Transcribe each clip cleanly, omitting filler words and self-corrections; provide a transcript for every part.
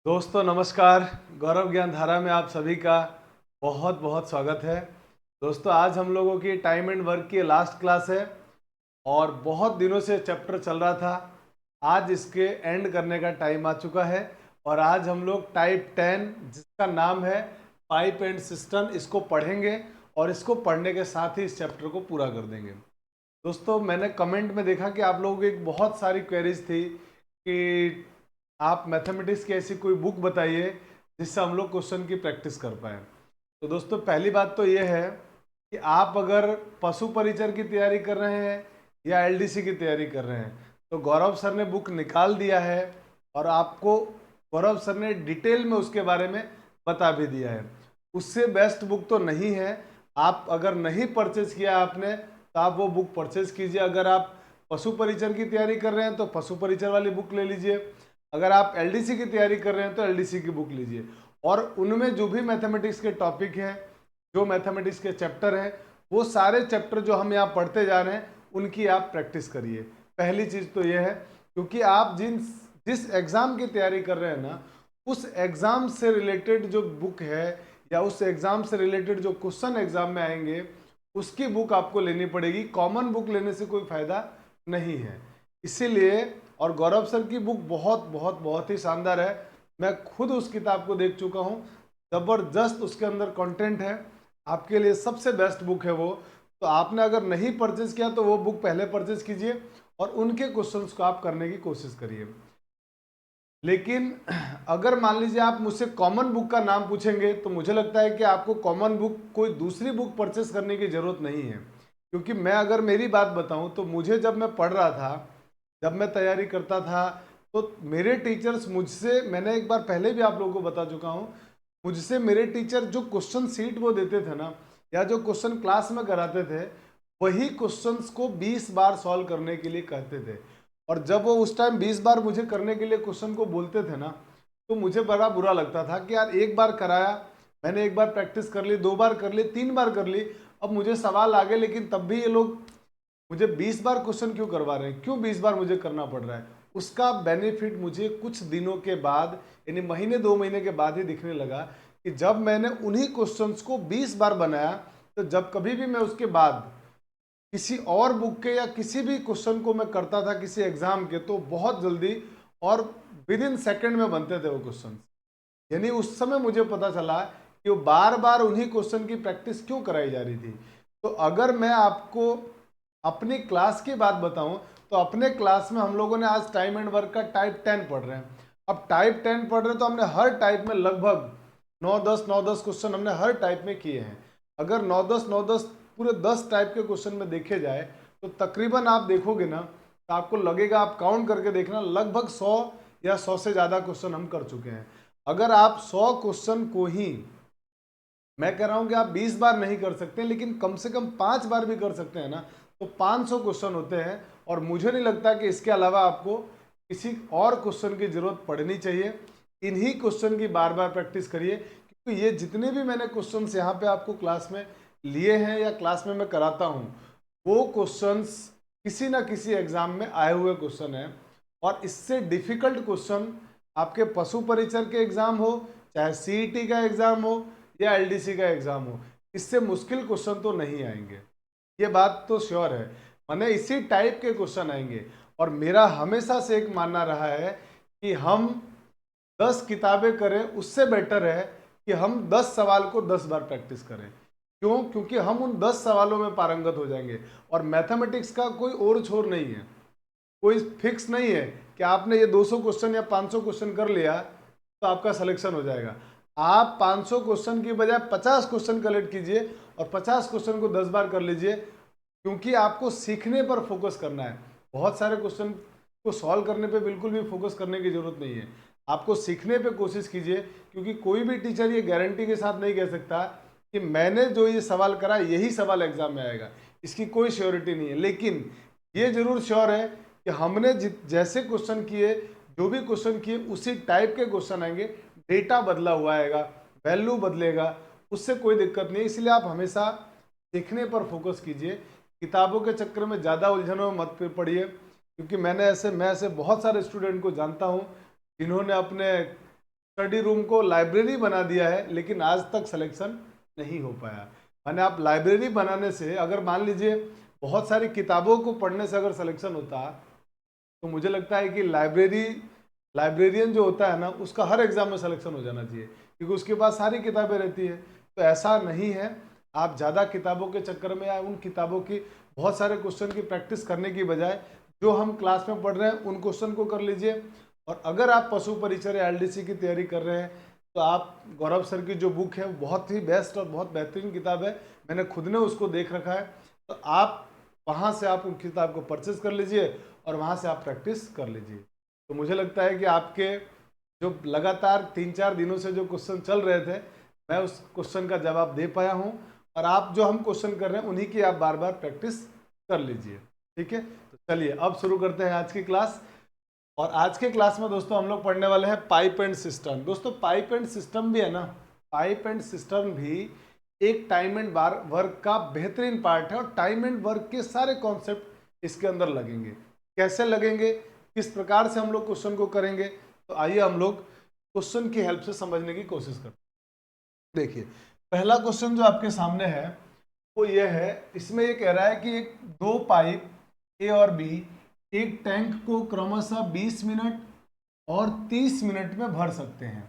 दोस्तों नमस्कार। गौरव ज्ञान धारा में आप सभी का बहुत बहुत स्वागत है। दोस्तों आज हम लोगों की टाइम एंड वर्क की लास्ट क्लास है और बहुत दिनों से चैप्टर चल रहा था। आज इसके एंड करने का टाइम आ चुका है और आज हम लोग टाइप 10 जिसका नाम है पाइप एंड सिस्टम इसको पढ़ेंगे और इसको पढ़ने के साथ ही इस चैप्टर को पूरा कर देंगे। दोस्तों मैंने कमेंट में देखा कि आप लोगों की एक बहुत सारी क्वेरीज थी कि आप मैथमेटिक्स की ऐसी कोई बुक बताइए जिससे हम लोग क्वेश्चन की प्रैक्टिस कर पाए। तो दोस्तों पहली बात तो ये है कि आप अगर पशु परिचर की तैयारी कर रहे हैं या एलडीसी की तैयारी कर रहे हैं तो गौरव सर ने बुक निकाल दिया है और आपको गौरव सर ने डिटेल में उसके बारे में बता भी दिया है। उससे बेस्ट बुक तो नहीं है। आप अगर नहीं परचेज किया आपने तो आप वो बुक परचेज कीजिए। अगर आप पशु परिचर की तैयारी कर रहे हैं तो पशु परिचर वाली बुक ले लीजिए। अगर आप एलडीसी की तैयारी कर रहे हैं तो एलडीसी की बुक लीजिए और उनमें जो भी मैथमेटिक्स के टॉपिक हैं, जो मैथमेटिक्स के चैप्टर हैं, वो सारे चैप्टर जो हम यहाँ पढ़ते जा रहे हैं उनकी आप प्रैक्टिस करिए। पहली चीज़ तो ये है क्योंकि आप जिस एग्ज़ाम की तैयारी कर रहे हैं ना, उस एग्ज़ाम से रिलेटेड जो बुक है या उस एग्ज़ाम से रिलेटेड जो क्वेश्चन एग्ज़ाम में आएंगे उसकी बुक आपको लेनी पड़ेगी। कॉमन बुक लेने से कोई फायदा नहीं है। इसीलिए और गौरव सर की बुक बहुत बहुत बहुत ही शानदार है। मैं खुद उस किताब को देख चुका हूँ। ज़बरदस्त उसके अंदर कंटेंट है। आपके लिए सबसे बेस्ट बुक है वो। तो आपने अगर नहीं परचेज किया तो वो बुक पहले परचेज कीजिए और उनके क्वेश्चंस को आप करने की कोशिश करिए। लेकिन अगर मान लीजिए आप मुझसे कॉमन बुक का नाम पूछेंगे तो मुझे लगता है कि आपको कॉमन बुक कोई दूसरी बुक परचेस करने की ज़रूरत नहीं है। क्योंकि मैं अगर मेरी बात बताऊं तो मुझे जब मैं पढ़ रहा था, जब मैं तैयारी करता था, तो मेरे टीचर्स मुझसे, मैंने एक बार पहले भी आप लोगों को बता चुका हूं, मुझसे मेरे टीचर जो क्वेश्चन सीट वो देते थे ना या जो क्वेश्चन क्लास में कराते थे वही क्वेश्चंस को 20 बार सॉल्व करने के लिए कहते थे। और जब वो उस टाइम 20 बार मुझे करने के लिए क्वेश्चन को बोलते थे ना तो मुझे बड़ा बुरा लगता था कि यार एक बार कराया, मैंने एक बार प्रैक्टिस कर ली, 2 बार कर ली, 3 बार कर ली, अब मुझे सवाल आ गए लेकिन तब भी ये लोग मुझे 20 बार क्वेश्चन क्यों करवा रहे हैं, क्यों 20 बार मुझे करना पड़ रहा है। उसका बेनिफिट मुझे कुछ दिनों के बाद यानी महीने 2 महीने के बाद ही दिखने लगा कि जब मैंने उन्हीं क्वेश्चंस को 20 बार बनाया तो जब कभी भी मैं उसके बाद किसी और बुक के या किसी भी क्वेश्चन को मैं करता था किसी एग्जाम के तो बहुत जल्दी और विद इन सेकेंड में बनते थे वो क्वेश्चन। यानी उस समय मुझे पता चला कि वो बार बार उन्हीं क्वेश्चन की प्रैक्टिस क्यों कराई जा रही थी। तो अगर मैं आपको अपनी क्लास की बात बताऊं तो अपने क्लास में हम लोगों ने आज टाइम एंड वर्क का टाइप 10 पढ़ रहे हैं। अब टाइप 10 पढ़ रहे हैं तो हमने हर टाइप में लगभग 9-10 क्वेश्चन हमने हर टाइप में किए हैं। अगर 9-10 पूरे 10 टाइप के क्वेश्चन में देखे जाए तो तकरीबन आप देखोगे ना तो आपको लगेगा, आप काउंट करके देखना, लगभग 100 या 100 से ज़्यादा क्वेश्चन हम कर चुके हैं। अगर आप 100 क्वेश्चन को ही, मैं कह रहा हूं कि आप 20 बार नहीं कर सकते लेकिन कम से कम 5 बार भी कर सकते हैं ना तो 500 क्वेश्चन होते हैं। और मुझे नहीं लगता कि इसके अलावा आपको किसी और क्वेश्चन की जरूरत पड़नी चाहिए। इन्हीं क्वेश्चन की बार बार प्रैक्टिस करिए क्योंकि ये जितने भी मैंने क्वेश्चन यहाँ पे आपको क्लास में लिए हैं या क्लास में मैं कराता हूँ वो क्वेश्चंस किसी ना किसी एग्जाम में आए हुए क्वेश्चन हैं। और इससे डिफिकल्ट क्वेश्चन आपके पशु परिचर के एग्जाम हो, चाहे सीईटी का एग्जाम हो या एलडीसी का एग्जाम हो, इससे मुश्किल क्वेश्चन तो नहीं आएंगे, ये बात तो श्योर है। माने इसी टाइप के क्वेश्चन आएंगे। और मेरा हमेशा से एक मानना रहा है कि हम 10 किताबें करें उससे बेटर है कि हम 10 सवाल को 10 बार प्रैक्टिस करें। क्यों? क्योंकि हम उन 10 सवालों में पारंगत हो जाएंगे। और मैथमेटिक्स का कोई और छोर नहीं है, कोई फिक्स नहीं है कि आपने ये 200 क्वेश्चन या 500 क्वेश्चन कर लिया तो आपका सिलेक्शन हो जाएगा। आप 500 क्वेश्चन की बजाय 50 क्वेश्चन कलेक्ट कीजिए और 50 क्वेश्चन को 10 बार कर लीजिए क्योंकि आपको सीखने पर फोकस करना है। बहुत सारे क्वेश्चन को सॉल्व करने पे बिल्कुल भी फोकस करने की जरूरत नहीं है, आपको सीखने पे कोशिश कीजिए। क्योंकि कोई भी टीचर ये गारंटी के साथ नहीं कह सकता कि मैंने जो ये सवाल करा यही सवाल एग्जाम में आएगा, इसकी कोई श्योरिटी नहीं है। लेकिन ये जरूर श्योर है कि हमने जैसे क्वेश्चन किए, जो भी क्वेश्चन किए उसी टाइप के क्वेश्चन आएंगे। डेटा बदला हुआ आएगा, वैल्यू बदलेगा, उससे कोई दिक्कत नहीं। इसलिए आप हमेशा सीखने पर फोकस कीजिए, किताबों के चक्कर में ज़्यादा उलझनों में मत पड़िए। क्योंकि मैं ऐसे बहुत सारे स्टूडेंट को जानता हूँ जिन्होंने अपने स्टडी रूम को लाइब्रेरी बना दिया है, लेकिन आज तक सिलेक्शन नहीं हो पाया। माने आप लाइब्रेरी बनाने से, अगर मान लीजिए बहुत सारी किताबों को पढ़ने से अगर सिलेक्शन होता, तो मुझे लगता है कि लाइब्रेरियन जो होता है ना, उसका हर एग्जाम में सिलेक्शन हो जाना चाहिए, क्योंकि उसके पास सारी किताबें रहती है। तो ऐसा नहीं है। आप ज़्यादा किताबों के चक्कर में या उन किताबों की बहुत सारे क्वेश्चन की प्रैक्टिस करने की बजाय जो हम क्लास में पढ़ रहे हैं उन क्वेश्चन को कर लीजिए। और अगर आप पशु परिचर या एलडीसी की तैयारी कर रहे हैं, तो आप गौरव सर की जो बुक है वो बहुत ही बेस्ट और बहुत बेहतरीन किताब है। मैंने खुद ने उसको देख रखा है। तो आप वहाँ से आप उन किताब को परचेज कर लीजिए और वहाँ से आप प्रैक्टिस कर लीजिए। तो मुझे लगता है कि आपके जो लगातार 3-4 दिनों से जो क्वेश्चन चल रहे थे, मैं उस क्वेश्चन का जवाब दे पाया हूँ। और आप जो हम क्वेश्चन कर रहे हैं उन्हीं की आप बार बार प्रैक्टिस कर लीजिए। ठीक है, तो चलिए अब शुरू करते हैं आज की क्लास। और आज के क्लास में दोस्तों हम लोग पढ़ने वाले हैं पाइप एंड सिस्टम। दोस्तों पाइप एंड सिस्टम भी है ना, पाइप एंड सिस्टम भी एक टाइम एंड वर्क का बेहतरीन पार्ट है। और टाइम एंड वर्क के सारे कॉन्सेप्ट इसके अंदर लगेंगे। कैसे लगेंगे, किस प्रकार से हम लोग क्वेश्चन को करेंगे, तो आइए हम लोग क्वेश्चन की हेल्प से समझने की कोशिश करते हैं। देखिए पहला क्वेश्चन जो आपके सामने है वो ये है। इसमें ये कह रहा है कि एक दो पाइप ए और बी एक टैंक को क्रमशः 20 मिनट और 30 मिनट में भर सकते हैं।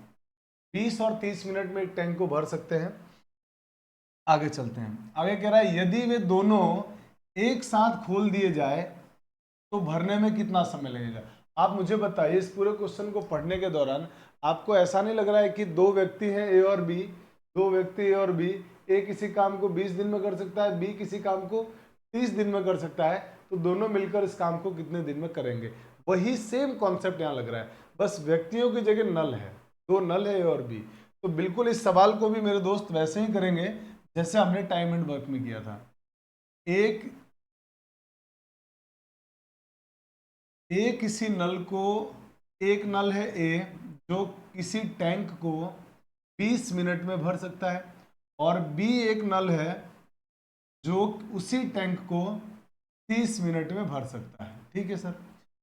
20 और 30 मिनट में एक टैंक को भर सकते हैं। आगे चलते हैं। आगे कह रहा है यदि वे दोनों एक साथ खोल दिए जाए तो भरने में कितना समय लगेगा। आप मुझे बताइए, इस पूरे क्वेश्चन को पढ़ने के दौरान आपको ऐसा नहीं लग रहा है कि दो व्यक्ति हैं ए और बी, दो व्यक्ति ए और बी, ए किसी काम को 20 दिन में कर सकता है, बी किसी काम को 30 दिन में कर सकता है, तो दोनों मिलकर इस काम को कितने दिन में करेंगे। वही सेम कॉन्सेप्ट यहाँ लग रहा है, बस व्यक्तियों की जगह नल है, दो नल है ए और बी। तो बिल्कुल इस सवाल को भी मेरे दोस्त वैसे ही करेंगे जैसे हमने टाइम एंड वर्क में किया था। एक किसी नल को, एक नल है ए जो किसी टैंक को 20 मिनट में भर सकता है, और बी एक नल है जो उसी टैंक को 30 मिनट में भर सकता है। ठीक है सर,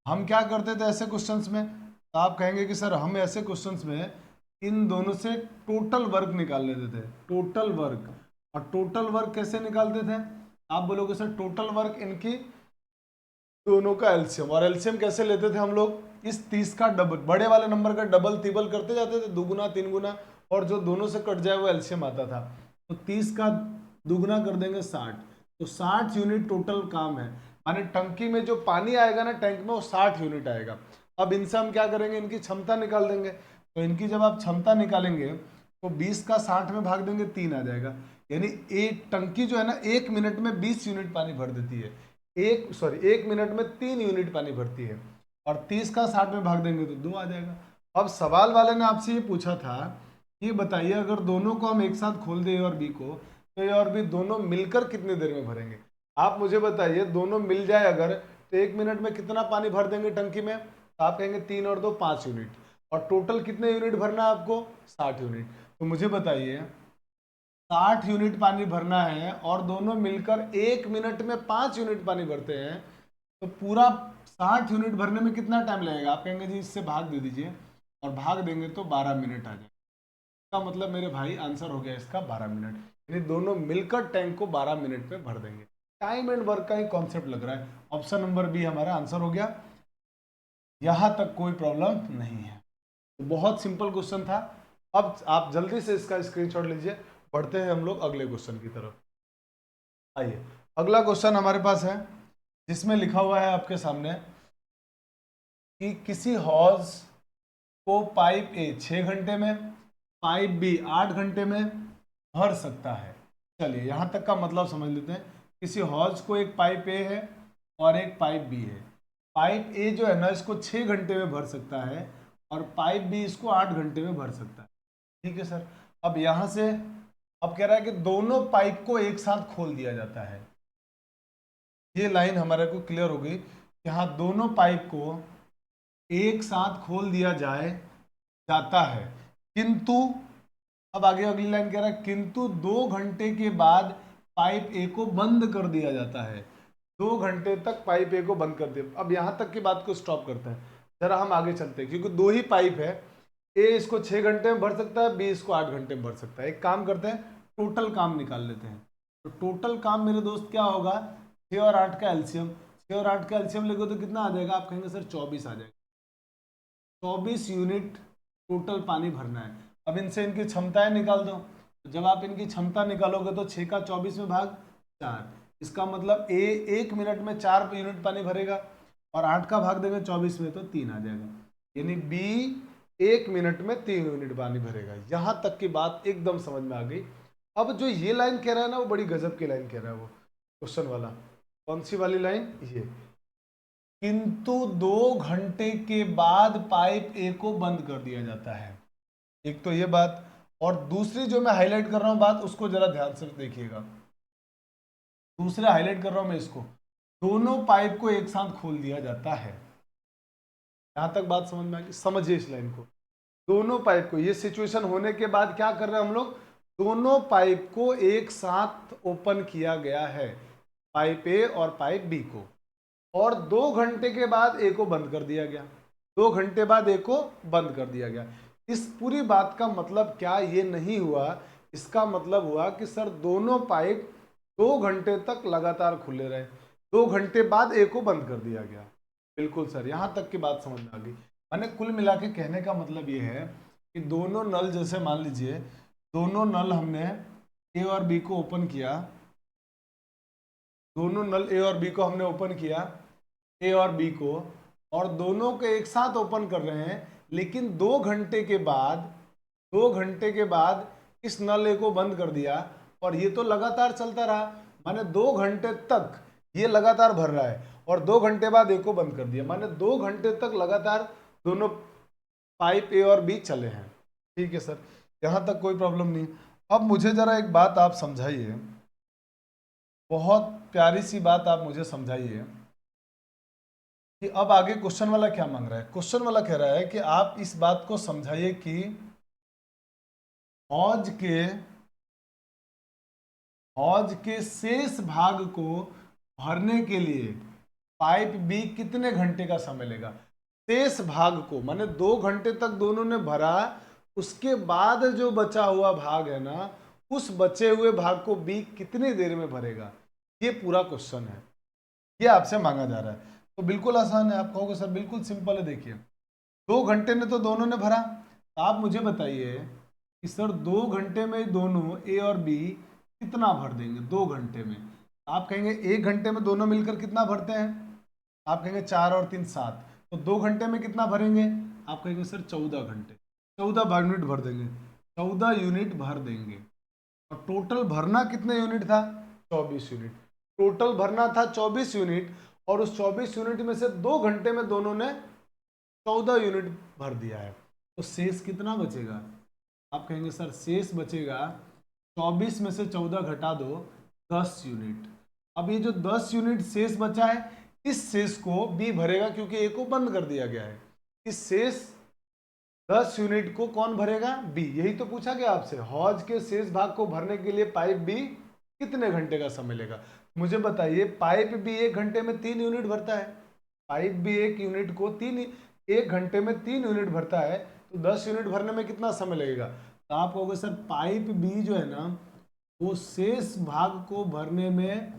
हम क्या करते थे ऐसे क्वेश्चंस में, तो आप कहेंगे कि सर हम ऐसे क्वेश्चंस में इन दोनों से टोटल वर्क निकाल लेते थे, टोटल वर्क। और टोटल वर्क कैसे निकालते थे, आप बोलोगे सर टोटल वर्क इनकी दोनों का एलसीएम। और एलसीएम कैसे लेते थे हम लोग, इस 30 का डबल, बड़े वाले नंबर का डबल तिबल करते जाते थे, दुगुना तीन गुना, और जो दोनों से कट जाए वो एलसीएम आता था। तो 30 का दुगुना कर देंगे 60, तो 60 यूनिट टोटल काम है। माने टंकी में जो पानी आएगा ना टैंक में, वो 60 यूनिट आएगा। अब इनसे हम क्या करेंगे, इनकी क्षमता निकाल देंगे। तो इनकी जब आप क्षमता निकालेंगे तो 20 का 60 में भाग देंगे, 3 आ जाएगा। यानी एक टंकी जो है ना 1 मिनट में 20 यूनिट पानी भर देती है। एक मिनट में 3 यूनिट पानी भरती है। और 30 का 60 में भाग देंगे तो 2 आ जाएगा। अब सवाल वाले ने आपसे ये पूछा था, ये बताइए अगर दोनों को हम एक साथ खोल दें ए और बी को, तो ए और बी दोनों मिलकर कितनी देर में भरेंगे। आप मुझे बताइए, दोनों मिल जाए अगर, तो 1 मिनट में कितना पानी भर देंगे टंकी में, तो आप कहेंगे 3 और 2 5 यूनिट। और टोटल कितने यूनिट भरना है आपको, 60 यूनिट। तो मुझे बताइए 60 यूनिट पानी भरना है और दोनों मिलकर 1 मिनट में 5 यूनिट पानी भरते हैं, तो पूरा 60 यूनिट भरने में कितना टाइम लगेगा। आप कहेंगे जी इससे भाग दे दीजिए, और भाग देंगे तो 12 मिनट आ जाएगा। इसका मतलब मेरे भाई आंसर हो गया इसका 12 मिनट। यानी दोनों मिलकर टैंक को 12 मिनट में भर देंगे। टाइम एंड वर्क का ही कॉन्सेप्ट लग रहा है। ऑप्शन नंबर बी हमारा आंसर हो गया। यहां तक कोई प्रॉब्लम नहीं है। तो बहुत सिंपल क्वेश्चन था। अब आप जल्दी से इसका स्क्रीनशॉट लीजिए। बढ़ते हैं हम लोग अगले क्वेश्चन की तरफ। आइए, अगला क्वेश्चन हमारे पास है जिसमें लिखा हुआ है आपके सामने कि किसी हॉज को पाइप ए 6 घंटे में, पाइप बी 8 घंटे में भर सकता है। चलिए यहां तक का मतलब समझ लेते हैं। किसी हॉज को एक पाइप ए है और एक पाइप बी है। पाइप ए जो है ना इसको 6 घंटे में भर सकता है, और पाइप बी इसको 8 घंटे में भर सकता है। ठीक है सर, अब यहां से अब कह रहा है कि दोनों पाइप को एक साथ खोल दिया जाता है। ये लाइन हमारे को क्लियर हो गई कि हाँ दोनों पाइप को एक साथ खोल दिया जाता है, किंतु अब आगे अगली लाइन कह रहा है किंतु 2 घंटे के बाद पाइप ए को बंद कर दिया जाता है। 2 घंटे तक पाइप ए को बंद कर दिया। अब यहां तक की बात को स्टॉप करते हैं, जरा हम आगे चलते हैं, क्योंकि 2 ही पाइप है। ए इसको 6 घंटे में भर सकता है, बी इसको 8 घंटे में भर सकता है। एक काम करते हैं, टोटल काम निकाल लेते हैं। तो टोटल काम मेरे दोस्त क्या होगा, 6 और 8 का एलसीएम, 6 और 8 का एलसीएम लेंगे तो कितना आ जाएगा, आप कहेंगे सर 24 आ जाएगा। 24 यूनिट टोटल पानी भरना है। अब इनसे इनकी क्षमताएं निकाल दो। तो जब आप इनकी क्षमता निकालोगे तो 6 का 24 में भाग 4, इसका मतलब ए 1 मिनट में 4 यूनिट पानी भरेगा, और 8 का भाग देंगे 24 में तो 3 आ जाएगा, यानी बी 1 मिनट में 3 यूनिट पानी भरेगा। यहां तक की बात एकदम समझ में आ गई। अब जो ये लाइन कह रहा है ना, वो बड़ी गजब की लाइन कह रहा है, वो क्वेश्चन वाला। कौन सी वाली लाइन, ये, किंतु 2 घंटे के बाद पाइप ए को बंद कर दिया जाता है। एक तो ये बात, और दूसरी जो मैं हाईलाइट कर रहा हूं बात, उसको जरा ध्यान से देखिएगा। दूसरा हाईलाइट कर रहा हूं मैं इसको, दोनों पाइप को एक साथ खोल दिया जाता है। यहां तक बात समझ में आ गई, समझिए इस लाइन को। दोनों पाइप को, ये सिचुएशन होने के बाद क्या कर रहे हैं हम लोग, दोनों पाइप को एक साथ ओपन किया गया है, पाइप ए और पाइप बी को, और 2 घंटे के बाद ए को बंद कर दिया गया। 2 घंटे बाद ए को बंद कर दिया गया। इस पूरी बात का मतलब क्या ये नहीं हुआ, इसका मतलब हुआ कि सर दोनों पाइप 2 घंटे तक लगातार खुले रहे, 2 घंटे बाद ए को बंद कर दिया गया। बिल्कुल सर, यहां तक की बात समझ में आ गई। मैंने कुल मिला के कहने का मतलब ये है कि दोनों नल, जैसे मान लीजिए दोनों नल हमने ए और बी को ओपन किया, दोनों नल ए और बी को हमने ओपन किया, ए और बी को, और दोनों को एक साथ ओपन कर रहे हैं, लेकिन 2 घंटे के बाद, 2 घंटे के बाद इस नल ए को बंद कर दिया, और ये तो लगातार चलता रहा, माने 2 घंटे तक ये लगातार भर रहा है, और 2 घंटे बाद ए को बंद कर दिया, माने 2 घंटे तक लगातार दोनों पाइप ए और बी चले हैं। ठीक है सर, यहां तक कोई प्रॉब्लम नहीं। अब मुझे जरा एक बात आप समझाइए, बहुत प्यारी सी बात आप मुझे समझाइए कि अब आगे क्वेश्चन वाला क्या मांग रहा है। क्वेश्चन वाला कह रहा है कि आप इस बात को समझाइए कि हौज के शेष भाग को भरने के लिए पाइप बी कितने घंटे का समय लेगा। शेष भाग को माने 2 घंटे तक दोनों ने भरा, उसके बाद जो बचा हुआ भाग है ना, उस बचे हुए भाग को बी कितनी देर में भरेगा, ये पूरा क्वेश्चन है, ये आपसे मांगा जा रहा है। तो बिल्कुल आसान है, आप कहोगे सर बिल्कुल सिंपल है। देखिए 2 घंटे में तो दोनों ने भरा, तो आप मुझे बताइए कि सर 2 घंटे में दोनों ए और बी कितना भर देंगे 2 घंटे में। आप कहेंगे 1 घंटे में दोनों मिलकर कितना भरते हैं, आप कहेंगे 4 और 3 7, तो 2 घंटे में कितना भरेंगे, आप कहेंगे सर 14 घंटे, 14 यूनिट भर देंगे, 14 यूनिट भर देंगे। और टोटल भरना कितने यूनिट था, 24 यूनिट। टोटल भरना था 24 यूनिट, और उस 24 यूनिट में से 2 घंटे में दोनों ने 14 यूनिट भर दिया है, तो शेष कितना बचेगा। आप कहेंगे सर शेष बचेगा 24 में से 14 घटा दो 10 यूनिट। अब ये जो 10 यूनिट शेष बचा है, इस शेष को बी भरेगा क्योंकि ए को बंद कर दिया गया है। इस शेष 10 यूनिट को कौन भरेगा, बी। यही तो पूछा गया आपसे, हौज के शेष भाग को भरने के लिए पाइप बी कितने घंटे का समय लेगा। मुझे बताइए, पाइप बी 1 घंटे में 3 यूनिट भरता है, पाइप बी 1 यूनिट को 1 घंटे में 3 यूनिट भरता है, तो 10 यूनिट भरने में कितना समय लगेगा। तो आप कहोगे सर पाइप बी जो है ना, वो शेष भाग को भरने में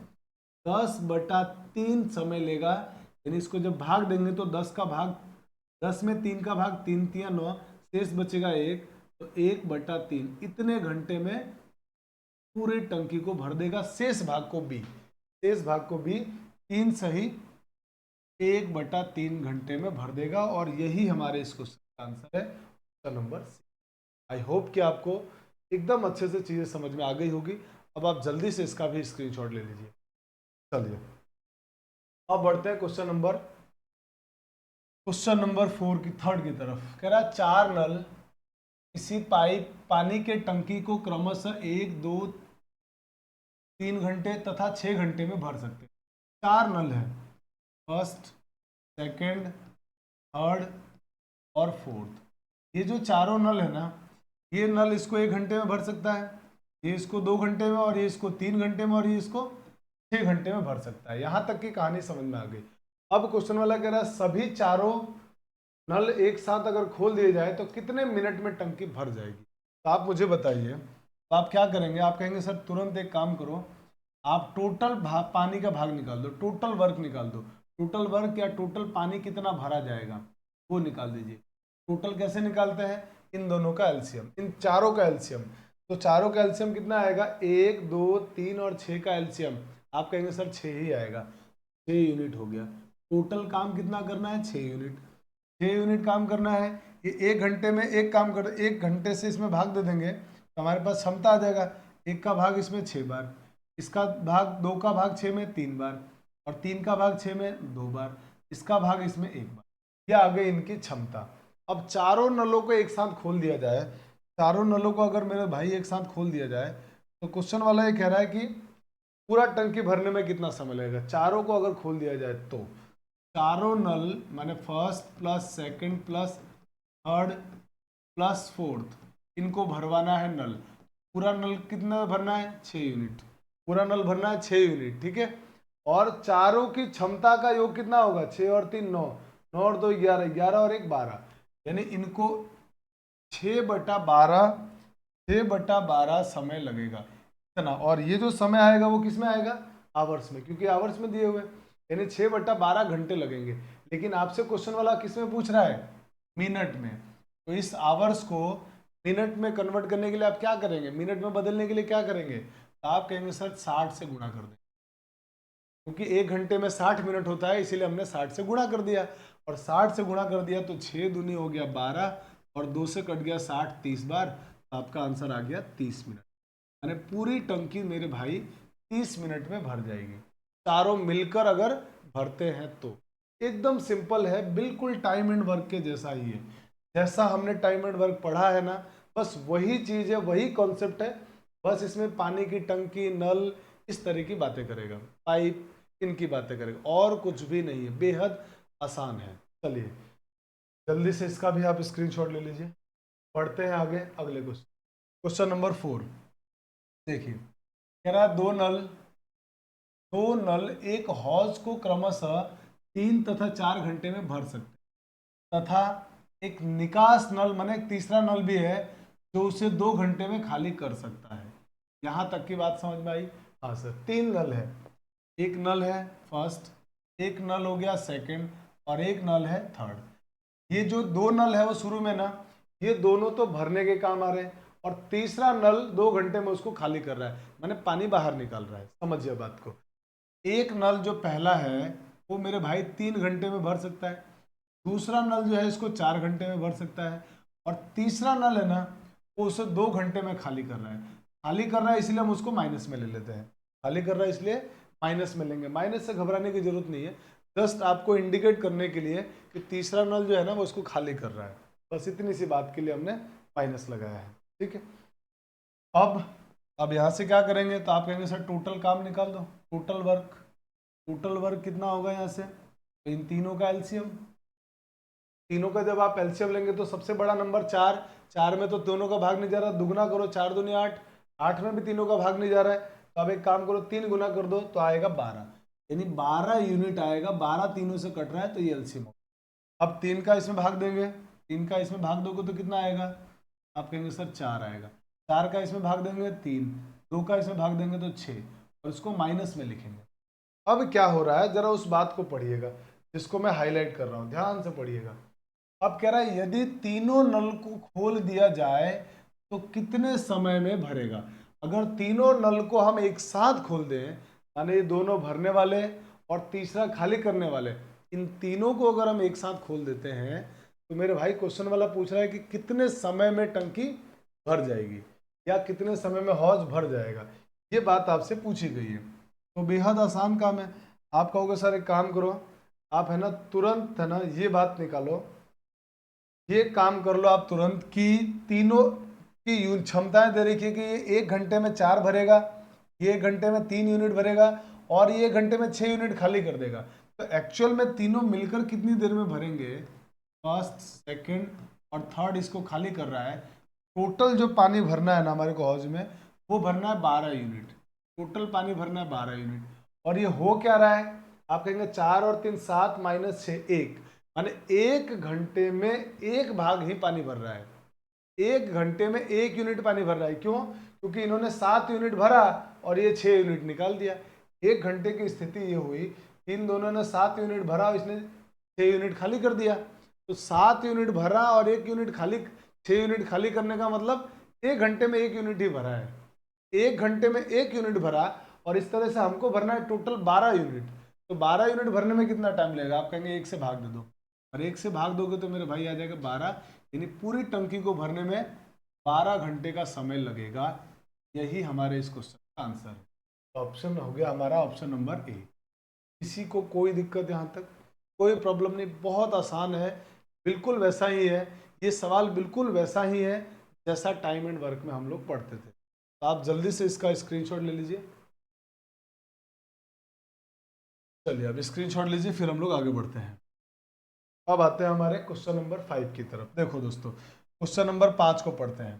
10/3 समय लेगा, यानी इसको जब भाग देंगे तो 10 का भाग 10 में 3 का भाग 3 3 9, शेष बचेगा 1, तो 1/3 इतने घंटे में पूरी टंकी को भर देगा। शेष भाग को बी, शेष भाग को बी 3 सही 1/3 घंटे में भर देगा। और यही हमारे इस क्वेश्चन का आंसर है, question number C. I hope कि आपको एकदम अच्छे से चीजें समझ में आ गई होगी। अब आप जल्दी से इसका भी स्क्रीनशॉट ले लीजिए। चलिए अब बढ़ते हैं क्वेश्चन नंबर 4 की थर्ड की तरफ। कह रहा 4 नल किसी पाइप पानी के टंकी को क्रमशः 1 2 3 घंटे तथा 6 घंटे में भर सकते हैं। 4 नल है, फर्स्ट, सेकंड, थर्ड और फोर्थ। ये जो चारों नल है ना, ये नल इसको 1 घंटे में भर सकता है, ये इसको 2 घंटे में, और ये इसको 3 घंटे में, और ये इसको 6 घंटे में भर सकता है। यहां तक की कहानी समझ में आ गई। अब क्वेश्चन वाला कह रहा है सभी चारों नल एक साथ अगर खोल दिए जाए तो कितने मिनट में टंकी भर जाएगी? तो आप मुझे बताइए। तो आप क्या करेंगे? आप कहेंगे सर तुरंत एक काम करो, आप टोटल पानी का भाग निकाल दो, टोटल वर्क निकाल दो। टोटल वर्क या टोटल पानी कितना भरा जाएगा वो निकाल दीजिए। टोटल कैसे निकालते हैं? इन दोनों का एलसीएम, इन चारों का एलसीएम। तो चारों का एलसीएम कितना आएगा? 1, 2, 3 और 6 का एलसीएम आप कहेंगे सर 6 ही आएगा। 6 यूनिट हो गया। टोटल काम कितना करना है? 6 यूनिट। 6 यूनिट काम करना है। ये 1 घंटे में एक काम कर, 1 घंटे से इसमें भाग दे देंगे तो हमारे पास क्षमता आ जाएगा। 1 का भाग इसमें 6 बार, इसका भाग 2 का भाग 6 में 3 बार, और 3 का भाग 6 में 2 बार, इसका भाग इसमें 1 बार। यह आ गई इनकी क्षमता। अब चारों नलों को एक साथ खोल दिया जाए, चारों नलों को अगर मेरे भाई एक साथ खोल दिया जाए तो क्वेश्चन वाला ये कह रहा है कि पूरा टंकी भरने में कितना समय लगेगा? चारों को अगर खोल दिया जाए तो चारों नल माने first plus second plus third plus fourth, इनको भरवाना है नल। पूरा नल कितना भरना है? 6 यूनिट। पूरा नल भरना है 6 यूनिट, ठीक है। और चारों की क्षमता का योग कितना होगा? 6 और 3 9, 9 और 2 11, 11 और 1 12, यानी इनको 6/12, 6/12 समय लगेगा इतना। और ये जो समय आएगा वो किस में आएगा? आवर्स में, क्योंकि आवर्स में दिए हुए, यानी 6/12 घंटे लगेंगे। लेकिन आपसे क्वेश्चन वाला किस में पूछ रहा है? मिनट में। तो इस आवर्स को मिनट में कन्वर्ट करने के लिए आप क्या करेंगे? मिनट में बदलने के लिए क्या करेंगे? तो आप कहेंगे सर 60 से गुणा कर दें, क्योंकि 1 घंटे में 60 मिनट होता है, इसीलिए हमने 60 से गुणा कर दिया। और 60 से गुणा कर दिया तो 6 दूनी हो गया 12, और 2 से कट गया 60 30 बार, तो आपका आंसर आ गया 30 मिनट। यानी पूरी टंकी मेरे भाई 30 मिनट में भर जाएगी, चारों मिलकर अगर भरते हैं तो। एकदम सिंपल है, बिल्कुल टाइम एंड वर्क के जैसा ही है। जैसा हमने टाइम एंड वर्क पढ़ा है ना, बस वही चीज है, वही कॉन्सेप्ट है। बस इसमें पानी की टंकी, नल, इस तरह की बातें करेगा, पाइप, इनकी बातें करेगा, और कुछ भी नहीं है। बेहद आसान है। चलिए जल्दी से इसका भी आप स्क्रीनशॉट ले लीजिए। पढ़ते हैं आगे अगले क्वेश्चन। क्वेश्चन नंबर 4 देखिए, कह रहा है दो नल एक हौज को क्रमशः 3 तथा 4 घंटे में भर सकते, तथा एक निकास नल माने एक तीसरा नल भी है जो उसे 2 घंटे में खाली कर सकता है। यहां तक की बात समझ में आई? हाँ सर, 3 नल है। एक नल है फर्स्ट, एक नल हो गया सेकंड, और एक नल है थर्ड। ये जो 2 नल है वो शुरू में ना, ये दोनों तो भरने के काम आ रहे हैं, और तीसरा नल 2 घंटे में उसको खाली कर रहा है, माने पानी बाहर निकाल रहा है। समझिए बात को। एक नल जो पहला है वो मेरे भाई 3 घंटे में भर सकता है, दूसरा नल जो है इसको 4 घंटे में भर सकता है, और तीसरा नल है ना वो उसे 2 घंटे में खाली कर रहा है। खाली कर रहा है इसलिए हम उसको माइनस में ले लेते हैं, खाली कर रहा है इसलिए माइनस में लेंगे। माइनस से घबराने की जरूरत नहीं है, जस्ट आपको इंडिकेट करने के लिए कि तीसरा नल जो है ना वो उसको खाली कर रहा है, बस इतनी सी बात के लिए हमने माइनस लगाया है, ठीक है। अब यहाँ से क्या करेंगे? तो आप कहेंगे सर टोटल काम निकाल दो, टोटल वर्क। टोटल वर्क कितना होगा यहाँ से? तो इन तीनों का एलसीएम, तीनों का जब आप एलसीएम लेंगे तो सबसे बड़ा नंबर 4, 4 में तो दोनों का भाग नहीं जा रहा, दुगुना करो, 4 दूनी 8, 8 में भी तीनों का भाग नहीं जा रहा है, तो अब एक काम करो 3 गुना कर दो तो आएगा 12, यानी 12 यूनिट आएगा। 12 तीनों से कट रहा है तो ये एलसीएम होगा। अब 3 का इसमें भाग देंगे, 3 का इसमें भाग दोगे तो कितना आएगा? आप कहेंगे सर 4 आएगा। 4 का इसमें भाग देंगे 3, 2 का इसमें भाग देंगे तो 6, और इसको माइनस में लिखेंगे। अब क्या हो रहा है जरा उस बात को पढ़िएगा जिसको मैं हाईलाइट कर रहा हूं, ध्यान से पढ़िएगा। अब कह रहा है यदि तीनों नल को खोल दिया जाए तो कितने समय में भरेगा? अगर तीनों नल को हम एक साथ खोल दें, माने ये दोनों भरने वाले और तीसरा खाली करने वाले, इन तीनों को अगर हम एक साथ खोल देते हैं तो मेरे भाई क्वेश्चन वाला पूछ रहा है कि कितने समय में टंकी भर जाएगी, या कितने समय में हौज भर जाएगा। ये बात आपसे पूछी गई है। तो बेहद आसान काम है। आप कहोगे सर एक काम करो, आप है ना तुरंत है ना ये बात निकालो, ये काम कर लो आप तुरंत कि तीनों की क्षमताएं दे रखी है कि ये 1 घंटे में 4 भरेगा, ये 1 घंटे में 3 यूनिट भरेगा, और ये 1 घंटे में 6 यूनिट खाली कर देगा। तो एक्चुअल में तीनों मिलकर कितनी देर में भरेंगे? फर्स्ट, सेकंड और थर्ड इसको खाली कर रहा है। टोटल जो पानी भरना है ना हमारे को हौज में, वो भरना है 12 यूनिट। टोटल पानी भरना है 12 यूनिट। और ये हो क्या रहा है? आप कहेंगे 4 और 3 7 माइनस 6 1, माने 1 घंटे में 1 भाग ही पानी भर रहा है। 1 घंटे में 1 यूनिट पानी भर रहा है। क्यों? क्योंकि इन्होंने 7 यूनिट भरा और ये 6 यूनिट निकाल दिया। 1 घंटे की स्थिति ये हुई कि इन दोनों ने 7 यूनिट भरा और इसने 6 यूनिट खाली कर दिया। तो 7 यूनिट भरा और 1 यूनिट खाली, 6 यूनिट खाली करने का मतलब 1 घंटे में 1 यूनिट ही भरा है। 1 घंटे में 1 यूनिट भरा और इस तरह से हमको भरना है टोटल 12 यूनिट। तो 12 यूनिट भरने में कितना टाइम लगेगा? आप कहेंगे 1 से भाग दे दो, और 1 से भाग दोगे तो मेरे भाई आ जाएगा 12, यानी पूरी टंकी को भरने में 12 घंटे का समय लगेगा। यही हमारे इस क्वेश्चन का आंसर है। ऑप्शन हो गया हमारा ऑप्शन नंबर ए। किसी को कोई दिक्कत यहाँ तक? कोई प्रॉब्लम नहीं, बहुत आसान है, बिल्कुल वैसा ही है। ये सवाल बिल्कुल वैसा ही है जैसा टाइम एंड वर्क में हम लोग पढ़ते थे। तो आप जल्दी से इसका स्क्रीनशॉट ले लीजिए। चलिए अब स्क्रीनशॉट लीजिए, फिर हम लोग आगे बढ़ते हैं। अब आते हैं हमारे क्वेश्चन नंबर 5 की तरफ। देखो दोस्तों, क्वेश्चन नंबर 5 को पढ़ते हैं।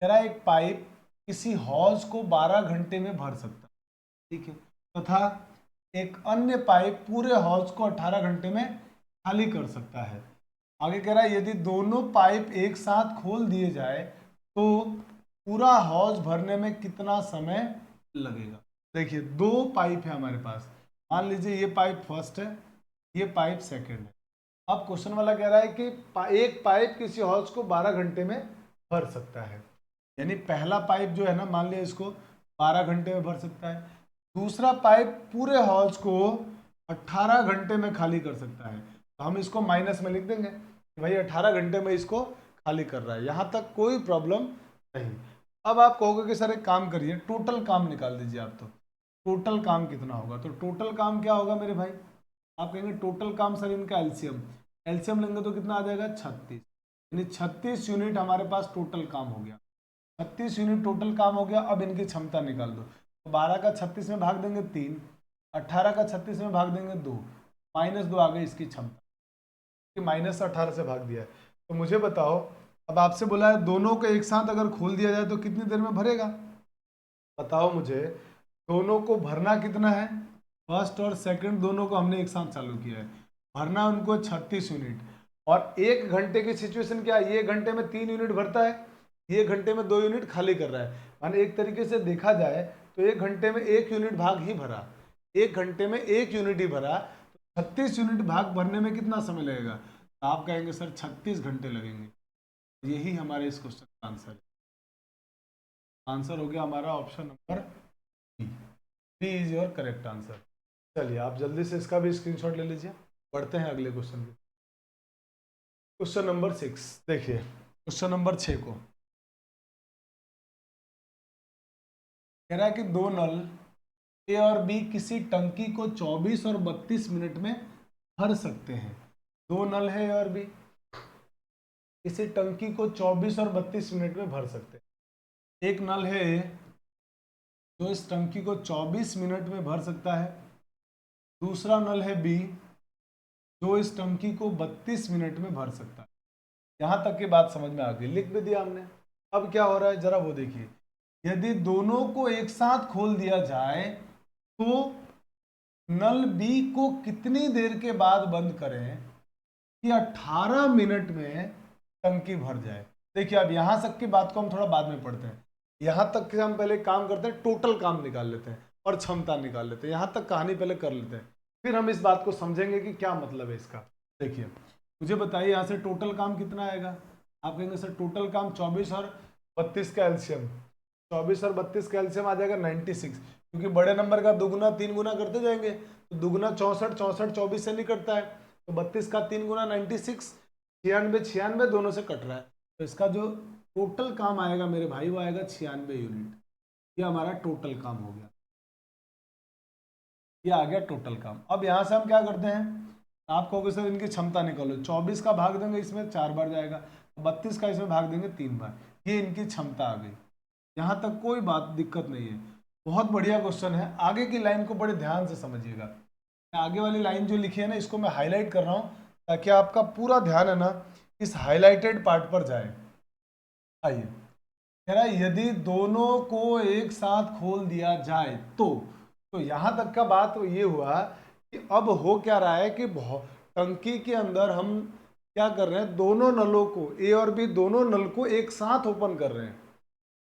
कह रहा है एक पाइप किसी हौज को 12 घंटे में भर सकता है, ठीक है, तथा एक अन्य पाइप पूरे हौज को 18 घंटे में खाली कर सकता है। आगे कह रहा है यदि दोनों पाइप एक साथ खोल दिए जाए तो पूरा हौज भरने में कितना समय लगेगा। देखिए, 2 पाइप है हमारे पास। मान लीजिए ये पाइप फर्स्ट है, ये पाइप सेकंड है। अब क्वेश्चन वाला कह रहा है कि एक पाइप किसी हौज को 12 घंटे में भर सकता है। यानी पहला पाइप जो है ना, मान लिया इसको 12 घंटे में भर सकता है। दूसरा पाइप पूरे हौज को 18 घंटे में खाली कर सकता है। तो हम इसको माइनस में लिख देंगे कि भाई 18 घंटे में इसको खाली कर रहा है। यहाँ तक कोई प्रॉब्लम नहीं। अब आप कहोगे कि सर एक काम करिए, टोटल काम निकाल दीजिए आप। तो टोटल काम कितना होगा? तो टोटल काम क्या होगा मेरे भाई? आप कहेंगे टोटल काम सर इनका एलसीएम। एलसीएम लेंगे तो कितना आ जाएगा? 36। यानी 36 यूनिट हमारे पास टोटल काम हो गया। 36 यूनिट टोटल काम हो गया। अब इनकी क्षमता निकाल दो। तो 12 का 36 में भाग देंगे 3, 18 का 36 में भाग देंगे 2, -2 आ गई इसकी क्षमता, -18 से भाग दिया है। तो मुझे बताओ, अब आपसे बोला है दोनों को एक साथ अगर खोल दिया जाए तो कितनी देर में भरेगा? बताओ मुझे, दोनों को भरना कितना है? फर्स्ट और सेकंड दोनों को हमने एक साथ चालू किया है, भरना उनको 36 यूनिट। और 1 घंटे की सिचुएशन क्या है? ये 1 घंटे में 3 यूनिट भरता है, ये 1 घंटे में 2 यूनिट खाली कर रहा है। माने एक तरीके से देखा जाए तो 1 घंटे में 1 यूनिट भाग ही भरा, 1 घंटे में 1 यूनिट ही भरा। तो 36 यूनिट भाग भरने में कितना समय लगेगा? तो आप कहेंगे सर 36 घंटे लगेंगे। यही हमारे इस क्वेश्चन का आंसर है। आंसर हो गया हमारा option number B. B is your correct answer. चलिए आप जल्दी से इसका भी स्क्रीनशॉट ले लीजिए। बढ़ते हैं अगले क्वेश्चन पे। क्वेश्चन नंबर 6 देखिए, क्वेश्चन नंबर 6 को कह रहा है कि 2 नल ए और बी किसी टंकी को 24 और 32 मिनट में भर सकते हैं। 2 नल है ए और बी, किसी टंकी को 24 और 32 मिनट में भर सकते हैं। एक नल है ए जो इस टंकी को 24 मिनट में भर सकता है। दूसरा नल है बी जो इस टंकी को 32 मिनट में भर सकता है। यहां तक की बात समझ में आ गई, लिख भी दिया हमने। अब क्या हो रहा है जरा वो देखिए। यदि दोनों को एक साथ खोल दिया जाए तो नल बी को कितनी देर के बाद बंद करें कि 18 मिनट में टंकी भर जाए। देखिए अब यहां तक की बात को हम थोड़ा बाद में पढ़ते हैं। यहां तक के हम पहले काम करते हैं, टोटल काम निकाल लेते हैं और क्षमता निकाल लेते हैं। यहां तक कहानी पहले कर लेते हैं, फिर हम इस बात को समझेंगे कि क्या मतलब है इसका। देखिए मुझे बताइए यहाँ से टोटल काम कितना आएगा? आप कहेंगे सर टोटल काम 24 और 32 का एलसीएम, 24 और 32 का एलसीएम आ जाएगा 96। क्योंकि बड़े नंबर का दुगुना 3 गुना करते जाएंगे, तो दुगुना 64, 64 24 से नहीं कटता है, तो 32 का 3 गुना 96, 96 96 दोनों से कट रहा है। तो इसका जो टोटल काम आएगा मेरे भाई वो आएगा 96 यूनिट। ये हमारा टोटल काम हो गया, ये आ गया टोटल काम। अब यहाँ से हम क्या करते हैं, आप कहोगे सर इनकी क्षमता निकालो। 24 का भाग देंगे इसमें 4 बार जाएगा, 32 का इसमें भाग देंगे 3 बार, ये इनकी क्षमता आ गई। यहाँ तक कोई बात दिक्कत नहीं है, बहुत बढ़िया क्वेश्चन है। आगे की लाइन को बड़े ध्यान से समझिएगा। आगे वाली लाइन जो लिखी है ना, इसको मैं हाईलाइट कर रहा हूँ ताकि आपका पूरा ध्यान है ना इस हाईलाइटेड पार्ट पर जाए। आइए, कह रहा है यदि दोनों को एक साथ खोल दिया जाए तो यहां तक का बात ये हुआ कि अब हो क्या रहा है कि टंकी के अंदर हम क्या कर रहे हैं, दोनों नलों को, ए और बी दोनों नल को एक साथ ओपन कर रहे हैं,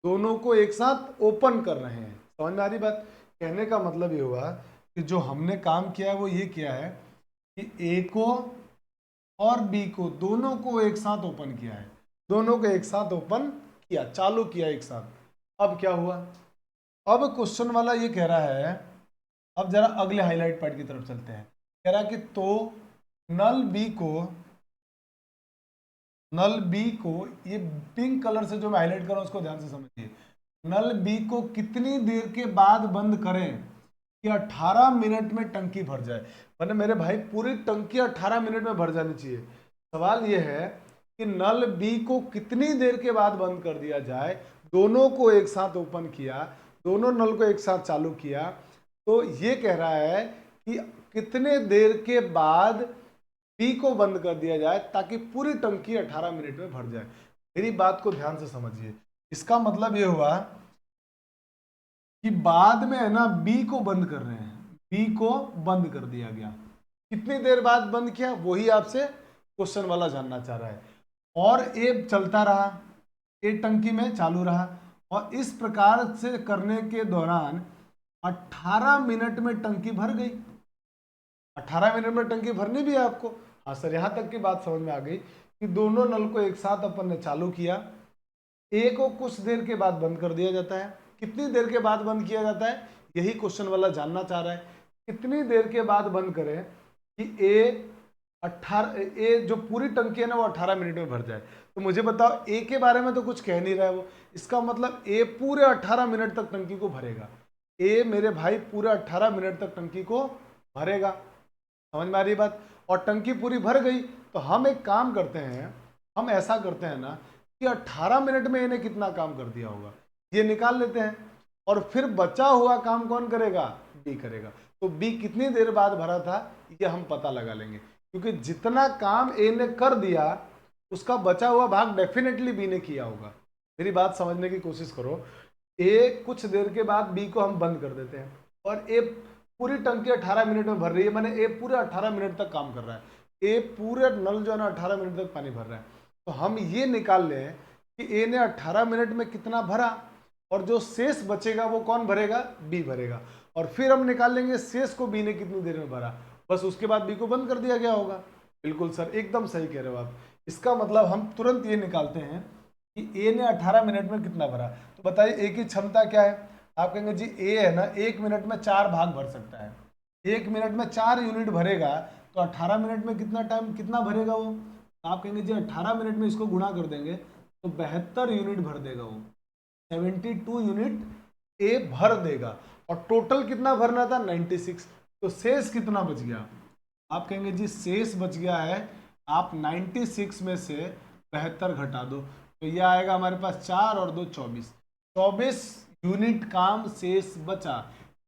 दोनों को एक साथ ओपन कर रहे हैं। समझ में आ रही बात? कहने का मतलब ये हुआ कि जो हमने काम किया है वो ये किया है कि ए को और बी को दोनों को एक साथ ओपन किया है, दोनों को एक साथ ओपन किया, चालू किया एक साथ। अब क्या हुआ, अब क्वेश्चन वाला ये कह रहा है, अब जरा अगले हाईलाइट पार्ट की तरफ चलते हैं। कह रहा है कि तो नल बी को ये पिंक कलर से जो मैं हाईलाइट कर रहा हूं उसको ध्यान से समझिए। नल बी को कितनी देर के बाद बंद करें कि 18 मिनट में टंकी भर जाए? मैंने मेरे भाई पूरी टंकी 18 मिनट में भर जानी चाहिए। सवाल यह है कि नल बी को कितनी देर के बाद बंद कर दिया जाए, दोनों को एक साथ ओपन किया, दोनों नल को एक साथ चालू किया, तो ये कह रहा है कि कितने देर के बाद बी को बंद कर दिया जाए ताकि पूरी टंकी 18 मिनट में भर जाए। मेरी बात को ध्यान से समझिए। इसका मतलब ये हुआ कि बाद में है ना बी को बंद कर रहे हैं, बी को बंद कर दिया गया, कितनी देर बाद बंद किया वही आपसे क्वेश्चन वाला जानना चाह रहा है। और ए चलता रहा, ए टंकी में चालू रहा, और इस प्रकार से करने के दौरान 18 मिनट में टंकी भर गई। 18 मिनट में टंकी भरनी भी है आपको। हाँ सर, यहां तक की बात समझ में आ गई कि दोनों नल को एक साथ अपन ने चालू किया, ए को कुछ देर के बाद बंद कर दिया जाता है। कितनी देर के बाद बंद किया जाता है यही क्वेश्चन वाला जानना चाह रहा है। कितनी देर के बाद बंद करें कि ए जो पूरी टंकी है ना वो 18 मिनट में भर जाए? तो मुझे बताओ, ए के बारे में तो कुछ कह नहीं रहा है वो, इसका मतलब ए पूरे 18 मिनट तक टंकी को भरेगा। ए मेरे भाई पूरे 18 मिनट तक टंकी को भरेगा। समझ में आ रही बात? और टंकी पूरी भर गई तो हम एक काम करते हैं, हम ऐसा करते हैं ना कि 18 मिनट में इन्हें कितना काम कर दिया होगा ये निकाल लेते हैं, और फिर बचा हुआ काम कौन करेगा? बी करेगा। तो बी कितनी देर बाद भरा था ये हम पता लगा लेंगे, क्योंकि जितना काम ए ने कर दिया उसका बचा हुआ भाग डेफिनेटली बी ने किया होगा। मेरी बात समझने की कोशिश करो। ए कुछ देर के बाद बी को हम बंद कर देते हैं और ए पूरी टंकी 18 मिनट में भर रही है, माने ए पूरे 18 मिनट तक काम कर रहा है, ए पूरे नल जो है ना 18 मिनट तक पानी भर रहा है। तो हम ये निकाल लें कि ए ने 18 मिनट में कितना भरा, और जो शेष बचेगा वो कौन भरेगा? बी भरेगा। और फिर हम निकाल लेंगे शेष को बी ने कितनी देर में भरा, बस उसके बाद बी को बंद कर दिया गया होगा। बिल्कुल सर, एकदम सही कह रहे हो आप। इसका मतलब हम तुरंत ये निकालते हैं कि ए ने 18 मिनट में कितना भरा। तो बताइए ए की क्षमता क्या है? आप कहेंगे जी ए है ना 1 मिनट में 4 भाग भर सकता है, 1 मिनट में 4 यूनिट भरेगा, तो 18 मिनट में कितना टाइम कितना भरेगा वो? आप कहेंगे जी 18 मिनट में इसको गुणा कर देंगे तो 72 यूनिट भर देगा वो, 72 यूनिट ए भर देगा। और टोटल कितना भरना था? 96। तो शेष कितना बच गया? आप कहेंगे जी शेष बच गया है, आप 96 में से 72 घटा दो तो यह आएगा हमारे पास 4 और 2 24 यूनिट काम शेष बचा।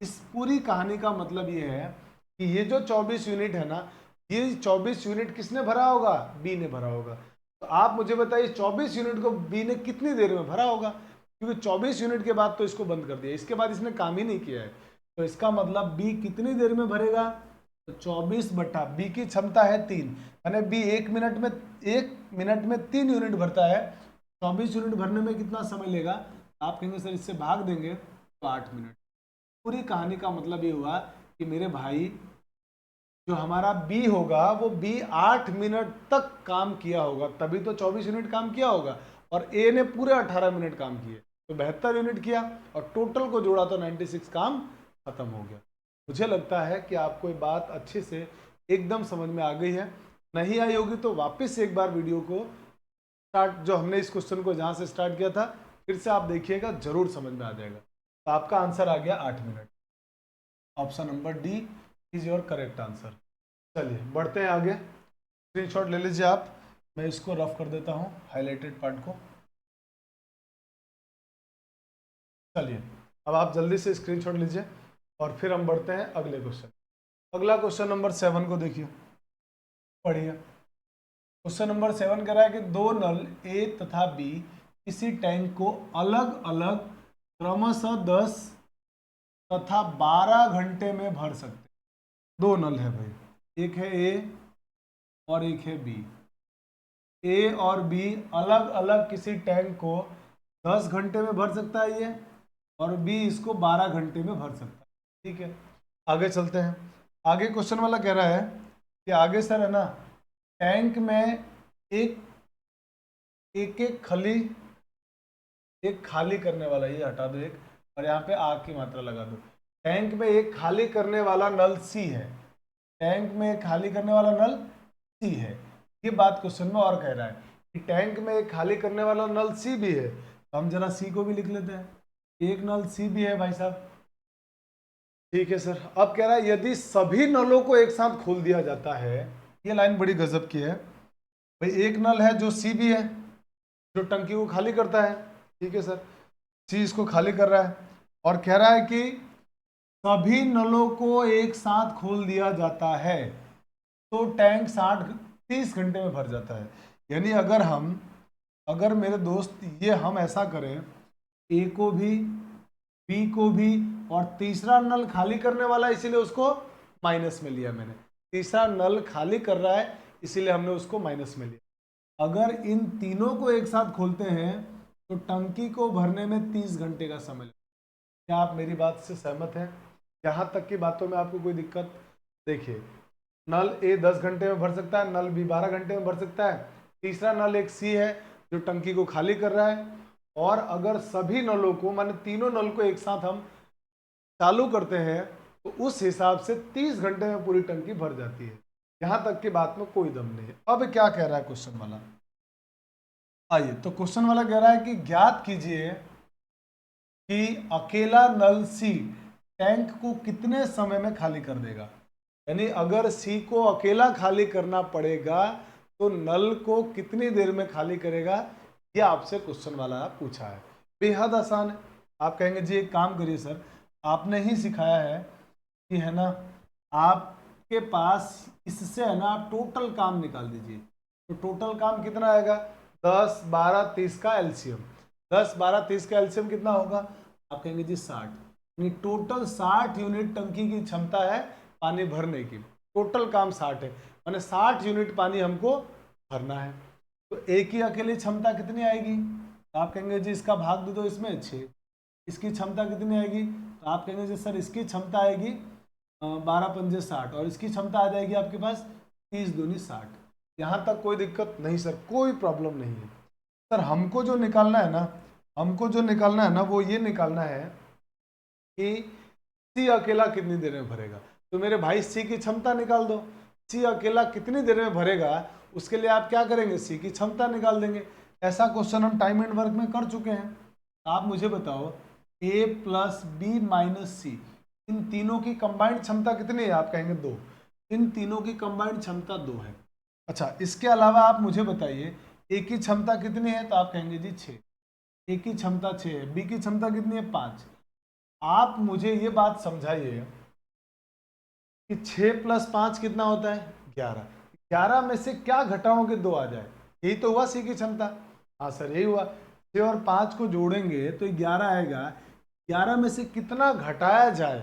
इस पूरी कहानी का मतलब यह है कि ये जो 24 यूनिट है ना, ये 24 यूनिट किसने भरा होगा? बी ने भरा होगा। तो आप मुझे बताइए 24 यूनिट को बी ने कितनी देर में भरा होगा? क्योंकि 24 यूनिट के बाद तो इसको बंद कर दिया, इसके बाद इसने काम ही नहीं किया है, तो इसका मतलब बी कितनी देर में भरेगा? तो 24 बटा बी की क्षमता है 3, यानी बी 1 मिनट में 3 यूनिट भरता है। 24 यूनिट भरने में कितना समय लेगा? आप कहेंगे सर इससे भाग देंगे तो 8 मिनट। पूरी कहानी का मतलब ये हुआ कि मेरे भाई जो हमारा बी होगा वो बी 8 मिनट तक काम किया होगा, तभी तो 24 यूनिट काम किया होगा, और ए ने पूरे 18 मिनट काम किए तो 72 यूनिट किया, और टोटल को जोड़ा तो 96 काम खत्म हो गया। मुझे लगता है कि आपको ये बात अच्छे से एकदम समझ में आ गई है। नहीं आई होगी तो वापस एक बार वीडियो को स्टार्ट, जो हमने इस क्वेश्चन को जहाँ से स्टार्ट किया था फिर से आप देखिएगा, जरूर समझ में आ जाएगा। तो आपका आंसर आ गया 8 minute. Option number D is your correct answer. चलिए बढ़ते हैं आगे। स्क्रीनशॉट ले लीजिए आप, मैं इसको रफ कर देता हूँ हाईलाइटेड पार्ट को। चलिए अब आप जल्दी से स्क्रीनशॉट लीजिए और फिर हम बढ़ते हैं अगले क्वेश्चन। अगला क्वेश्चन नंबर 7 को देखिए, पढ़िए। क्वेश्चन नंबर 7 कह रहा है कि दो नल ए तथा बी किसी टैंक को अलग अलग क्रमशः 10 तथा 12 घंटे में भर सकते। दो नल है भाई, एक है ए और एक है बी। ए और बी अलग अलग किसी टैंक को 10 घंटे में भर सकता है ये, और बी इसको 12 घंटे में भर सकता है। ठीक है, आगे चलते हैं। आगे क्वेश्चन वाला कह रहा है कि आगे सर है ना, टैंक में एक एक एक खाली करने वाला, ये हटा दो एक, और यहाँ पे आग की मात्रा लगा दो। टैंक में एक खाली करने वाला नल सी है, टैंक में एक खाली करने वाला नल सी है। ये बात क्वेश्चन में और कह रहा है कि टैंक में एक खाली करने वाला नल सी भी है, तो हम जरा सी को भी लिख लेते हैं। एक नल सी भी है भाई साहब। ठीक है सर, अब कह रहा है यदि सभी नलों को एक साथ खोल दिया जाता है, ये लाइन बड़ी गजब की है भाई। एक नल है जो सी भी है, जो टंकी को खाली करता है। ठीक है सर, सी इसको खाली कर रहा है और कह रहा है कि सभी नलों को एक साथ खोल दिया जाता है तो टैंक 30 घंटे में भर जाता है। यानी अगर मेरे दोस्त ये हम ऐसा करें, ए को भी, बी को भी, और तीसरा नल खाली करने वाला इसीलिए उसको माइनस में लिया मैंने। तीसरा नल खाली कर रहा है इसीलिए हमने उसको माइनस में लिया। अगर इन तीनों को एक साथ खोलते हैं तो टंकी को भरने में 30 घंटे का समय लगेगा। क्या आप मेरी बात से सहमत हैं? यहाँ तक की बातों में आपको कोई दिक्कत? देखिए, नल ए 10 घंटे में भर सकता है, नल बी 12 घंटे में भर सकता है, तीसरा नल एक सी है जो टंकी को खाली कर रहा है। और अगर सभी नलों को, माने तीनों नल को एक साथ हम चालू करते हैं तो उस हिसाब से 30 घंटे में पूरी टंकी भर जाती है। यहां तक की बात में कोई दम नहीं है। अब क्या कह रहा है क्वेश्चन वाला? आइए, तो क्वेश्चन वाला कह रहा है कि ज्ञात कीजिए कि अकेला नल सी टैंक को कितने समय में खाली कर देगा। यानी अगर सी को अकेला खाली करना पड़ेगा तो नल को कितनी देर में खाली करेगा, ये आपसे क्वेश्चन वाला पूछा है। बेहद आसान है। आप कहेंगे जी एक काम करिए सर, आपने ही सिखाया है कि है ना, आपके पास इससे है ना आप टोटल काम निकाल दीजिए। तो टोटल काम कितना आएगा? 10, 12, 30 का एलसीएम। 10, 12, 30 का एलसीएम कितना होगा? आप कहेंगे जी 60। टोटल 60 यूनिट टंकी की क्षमता है पानी भरने की। टोटल काम 60 है, माने 60 यूनिट पानी हमको भरना है। तो एक ही अकेली क्षमता कितनी आएगी? तो आप कहेंगे जी इसका भाग दे दो इसमें 6। इसकी क्षमता कितनी आएगी? तो आप कहेंगे जी सर इसकी क्षमता आएगी 12 पंजे 60, और इसकी क्षमता आ जाएगी आपके पास 30 दूनी 60। यहाँ तक कोई दिक्कत नहीं सर, कोई प्रॉब्लम नहीं है सर। हमको जो निकालना है ना वो ये निकालना है कि सी अकेला कितनी देर में भरेगा। तो मेरे भाई सी की क्षमता निकाल दो। सी अकेला कितनी देर में भरेगा उसके लिए आप क्या करेंगे? सी की क्षमता निकाल देंगे। ऐसा क्वेश्चन हम टाइम एंड वर्क में कर चुके हैं। आप मुझे बताओ, ए प्लस बी माइनस सी, इन तीनों की कंबाइंड क्षमता कितनी है? आप कहेंगे 2। इन तीनों की कंबाइंड क्षमता 2 है। अच्छा, इसके अलावा आप मुझे बताइए ए की क्षमता कितनी है? तो आप कहेंगे जी 6। ए की क्षमता 6 है, बी की क्षमता कितनी है? 5। आप मुझे ये बात समझाइए कि 6 प्लस 5 कितना होता है? 11। 11 में से क्या घटाओगे 2 आ जाए? यही तो हुआ सी की क्षमता। हाँ सर यही हुआ। 6 और 5 को जोड़ेंगे तो 11 आएगा। 11 में से कितना घटाया जाए?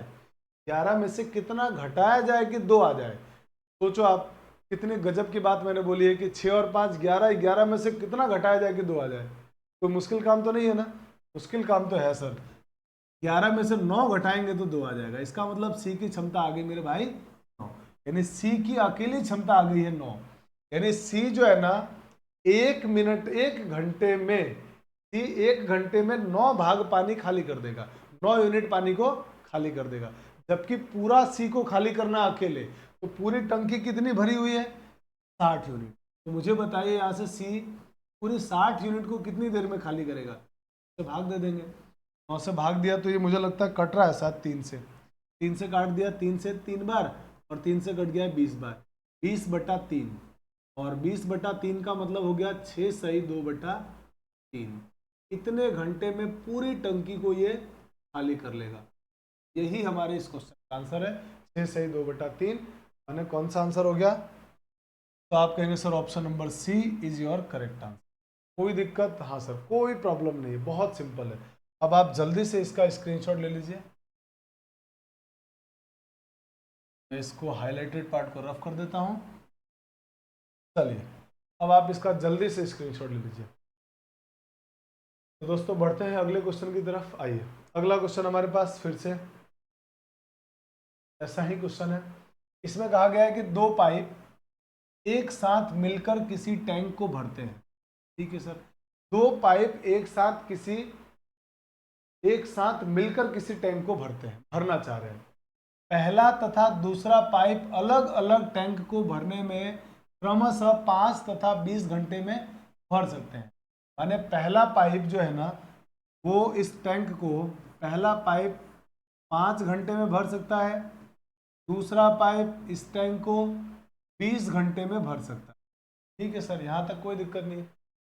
11 में से कितना घटाया जाए कि 2 आ जाए? सोचो आप, कितनी गजब की बात मैंने बोली है कि 6 और 5 11, 11 में से कितना घटाया जाए कि 2 आ जाए? कोई मुश्किल काम तो नहीं है ना? मुश्किल काम तो है सर। 11 में से 9 घटाएंगे तो 2 आ जाएगा। इसका मतलब सी की क्षमता आ गई मेरे भाई 9। यानी सी की अकेली क्षमता आ गई है 9। यानी सी जो है ना, 1 घंटे में, सी 1 घंटे में 9 भाग पानी खाली कर देगा, 9 यूनिट पानी को खाली कर देगा। जबकि पूरा सी को खाली करना अकेले, तो पूरी टंकी कितनी भरी हुई है? 60 यूनिट। तो मुझे बताइए यहाँ से सी पूरी 60 यूनिट को कितनी देर में खाली करेगा? तो भाग दे देंगे। 9 से भाग दिया तो ये मुझे लगता है कट रहा है शायद 3 से। 3 से काट दिया, 3 से 3 बार, और 3 से कट गया 20 बार। 20/3, और 20/3 का मतलब हो गया 6 सही 2/3। इतने घंटे में पूरी टंकी को ये खाली कर लेगा। यही हमारे इस क्वेश्चन का आंसर है, 6 सही 2/3। मैंने कौन सा आंसर हो गया? तो आप कहेंगे sir option number C is your correct answer. कोई दिक्कत? हाँ सर, कोई प्रॉब्लम नहीं है, बहुत सिंपल है। अब आप जल्दी से इसका स्क्रीनशॉट ले लीजिए। मैं इसको हाईलाइटेड पार्ट को रफ कर देता हूं। चलिए अब आप इसका जल्दी से स्क्रीनशॉट ले लीजिए। तो दोस्तों बढ़ते हैं अगले क्वेश्चन की तरफ। आइए अगला क्वेश्चन हमारे पास फिर से ऐसा ही क्वेश्चन है। इसमें कहा गया है कि दो पाइप एक साथ मिलकर किसी टैंक को भरते हैं। ठीक है सर, दो पाइप एक साथ मिलकर किसी टैंक को भरना चाह रहे हैं। पहला तथा दूसरा पाइप अलग अलग टैंक को भरने में क्रमशः 5 तथा 20 घंटे में भर सकते हैं। माने पहला पाइप जो है ना, वो इस टैंक को पहला पाइप 5 घंटे में भर सकता है, दूसरा पाइप इस टैंक को 20 घंटे में भर सकता है। ठीक है सर, यहाँ तक कोई दिक्कत नहीं है।